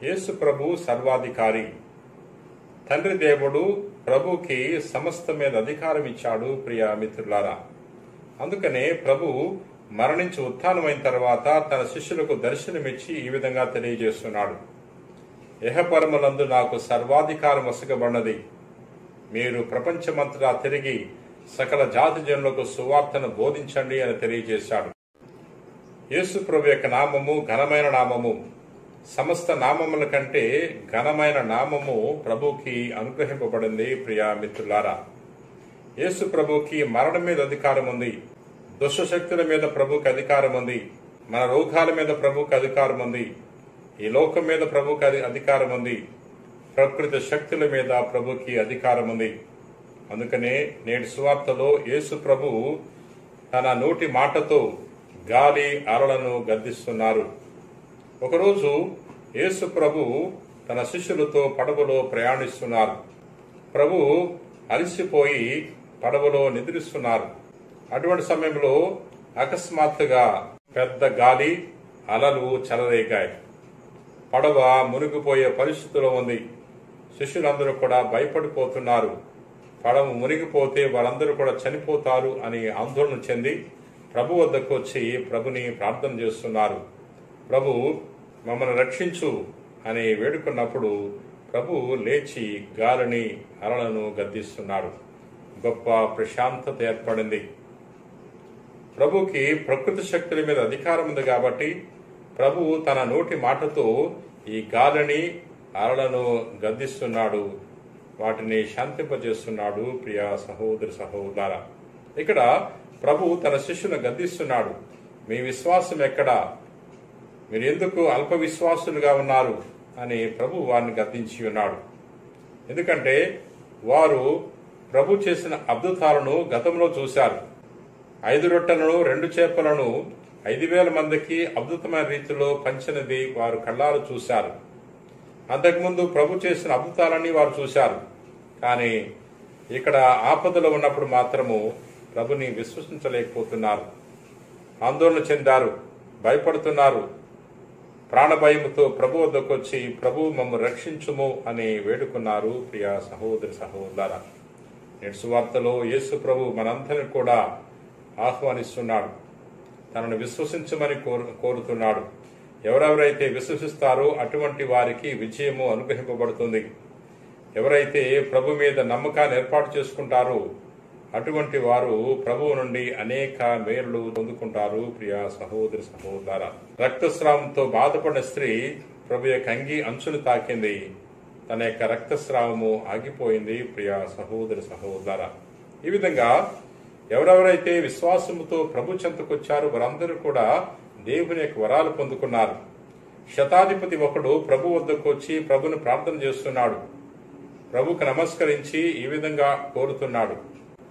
యేసు ప్రభు సర్వాధికారి. తండ్రి దేవుడు ప్రభుకి సమస్త మీద అధికారం ఇచ్చాడు. ప్రియ మిత్రులారా, అందుకనే ప్రభు మరణించి ఉత్థానమైన తర్వాత తన శిష్యులకు దర్శనమిచ్చి ఈ విధంగా తెలియజేస్తున్నాడు. ఇహపరములందు నాకు సర్వాధికారం వసగబడినది. మీరు ప్రపంచమంతటా తిరిగి సకల జాతి జనులకు సువార్తను బోధించండి అని తెలియజేశాడు. యేసు ప్రభు యొక్క నామము ఘనమైన నామము. సమస్త నామముల కంటే ఘనమైన నామము ప్రభుకి అనుగ్రహింపబడింది. ప్రియా మిత్రులారా, యేసు ప్రభుకి మరణం మీద అధికారం ఉంది. దుష్టశక్తుల మీద ప్రభుకి అధికారం ఉంది. మన రోగాల మీద ప్రభుకి అధికారం ఉంది. ఈ లోకం మీద ప్రభుకి అధికారం ఉంది. ప్రకృతి శక్తుల మీద ప్రభుకి అధికారం ఉంది. అందుకనే నేటి సువార్తలో యేసు ప్రభు తన నోటి మాటతో గాలి అలలను గద్దిస్తున్నారు. ఒకరోజు యేసు ప్రభు తన శిష్యులతో పడవలో ప్రయాణిస్తున్నారు. ప్రభు అలసిపోయి పడవలో నిద్రిస్తున్నారు. అటువంటి సమయంలో అకస్మాత్తుగా పెద్ద గాలి అలలు చెలరేగాయి. పడవ మునిగిపోయే పరిస్థితిలో ఉంది. శిష్యులందరూ కూడా భయపడిపోతున్నారు. పడవ మునిగిపోతే వారందరూ కూడా చనిపోతారు అని ఆందోళన చెంది ప్రభు వద్దకు వచ్చి ప్రభుని ప్రార్థన చేస్తున్నారు. ప్రభు మమ్మల్ని రక్షించు అని వేడుకున్నప్పుడు ప్రభు లేచి గాలిని అలలను గద్దిస్తున్నాడు. గొప్ప ప్రశాంతత ఏర్పడింది. ప్రభుకి ప్రకృతి శక్తుల మీద అధికారం ఉంది కాబట్టి ప్రభు తన నోటి మాటతో ఈ గాలిని అలలను గద్దిస్తున్నాడు, వాటిని శాంతింపజేస్తున్నాడు. ప్రియా సహోదరి సహోదర, ఇక్కడ ప్రభు తన శిష్యులను గద్దిస్తున్నాడు. మీ విశ్వాసం ఎక్కడా? మీరు ఎందుకు అల్ప విశ్వాసులుగా ఉన్నారు అని ప్రభు వారిని గద్దించి ఉన్నాడు. ఎందుకంటే వారు ప్రభు చేసిన అద్భుతాలను గతంలో చూశారు. 5 రొట్టెలను 2 చేపలను 5,000 మందికి అద్భుతమైన రీతిలో పంచినది వారు కళ్ళారు చూశారు. అంతకుముందు ప్రభు చేసిన అద్భుతాలన్నీ వారు చూశారు. కానీ ఇక్కడ ఆపదలో ఉన్నప్పుడు మాత్రము ప్రభుని విశ్వసించలేకపోతున్నారు. ఆందోళన చెందారు, భయపడుతున్నారు. ప్రాణభయముతో ప్రభు వద్దకు వచ్చి ప్రభు మమ్ము రక్షించుము అని వేడుకున్నారు. ప్రియా సహోదరి సహోదర, నేటి సువార్తలో యేసు ప్రభు మనందరిని కూడా ఆహ్వానిస్తున్నాడు. తనను విశ్వసించమని కోరుతున్నాడు. ఎవరెవరైతే విశ్వసిస్తారో అటువంటి వారికి విజయము అనుగ్రహింపబడుతుంది. ఎవరైతే ప్రభు మీద నమ్మకాన్ని ఏర్పాటు చేసుకుంటారో అటువంటి వారు ప్రభువు నుండి అనేక మేలు పొందుకుంటారు. ప్రియా సహోదరి సహోదర, రక్తస్రావంతో బాధపడిన స్త్రీ ప్రభు యొక్క అంగి అంచును తాకింది. తన యొక్క రక్తస్రావము ఆగిపోయింది. ప్రియా సహోదరి సహోదర, ఈ విధంగా ఎవరెవరైతే విశ్వాసముతో ప్రభు చెంతకొచ్చారో వారందరూ కూడా దేవుని యొక్క వరాలు పొందుకున్నారు. శతాధిపతి ఒకడు ప్రభు వద్దకు వచ్చి ప్రభుని ప్రార్థన చేస్తున్నాడు. ప్రభుకు నమస్కరించి ఈ విధంగా కోరుతున్నాడు,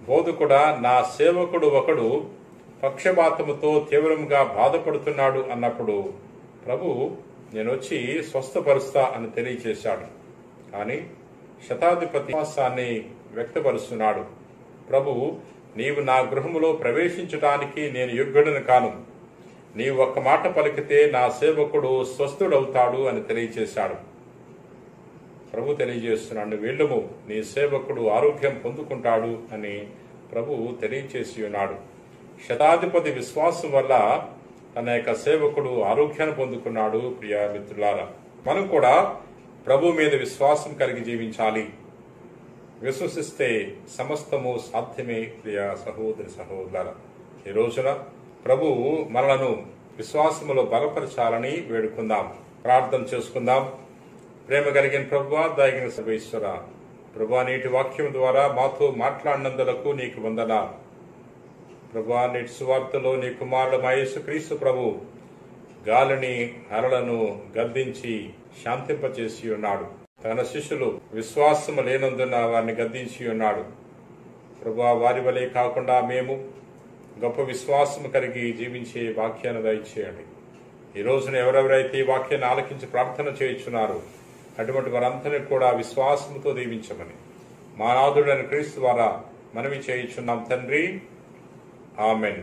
బోధకుడా, నా సేవకుడు ఒకడు పక్షపాతముతో తీవ్రంగా బాధపడుతున్నాడు అన్నప్పుడు ప్రభు నేను వచ్చి స్వస్థపరుస్తా అని తెలియచేశాడు. కానీ శతాధిపతి విశ్వాసాన్ని వ్యక్తపరుస్తున్నాడు. ప్రభు, నీవు నా గృహములో ప్రవేశించటానికి నేను యోగ్యుడను కాను. నీవు ఒక్క మాట పలికితే నా సేవకుడు స్వస్థుడవుతాడు అని తెలియచేశాడు. ప్రభు తెలియజేస్తున్నాడు, వెళ్ళుము, నీ సేవకుడు ఆరోగ్యం పొందుకుంటాడు అని ప్రభు తెలియచేసి ఉన్నాడు. శతాధిపతి విశ్వాసం వల్ల తన యొక్క సేవకుడు ఆరోగ్యాన్ని పొందుకున్నాడు. ప్రియా మిత్రులారా, మనం కూడా ప్రభు మీద విశ్వాసం కలిగి జీవించాలి. విశ్వసిస్తే సమస్తము సాధ్యమే. ప్రియా సహోదరి సహోదరులారా, ఈ రోజున ప్రభువు మనలను విశ్వాసములో బలపరచాలని వేడుకుందాం, ప్రార్థన చేసుకుందాం. ప్రేమ కలిగిన ప్రభువా, దయగిన సర్వేశ్వర, ప్రభువా, నేటి వాక్యం ద్వారా మాతో మాట్లాడినందులకు నీకు వందనాలు. ప్రభువా, నేటి సువార్తలో నీ కుమారుడు యేసుక్రీస్తు ప్రభు గాలిని అలలను గద్దించి శాంతింపచేసి ఉన్నాడు. తన శిష్యులు విశ్వాసము లేనందున వారిని గద్దించి ఉన్నాడు. ప్రభువా, వారి వలె కాకుండా మేము గొప్ప విశ్వాసము కలిగి జీవించే వాక్యాన్ని దయచేయండి. ఈ రోజున ఎవరెవరైతే ఈ వాక్యాన్ని ఆలకించి ప్రార్థన చేయించున్నారో అటువంటి వారందరినీ కూడా విశ్వాసముతో దీవించమని మా నాథుడైన క్రీస్తు ద్వారా మనవి చేయించున్నాం తండ్రి. ఆమెన్.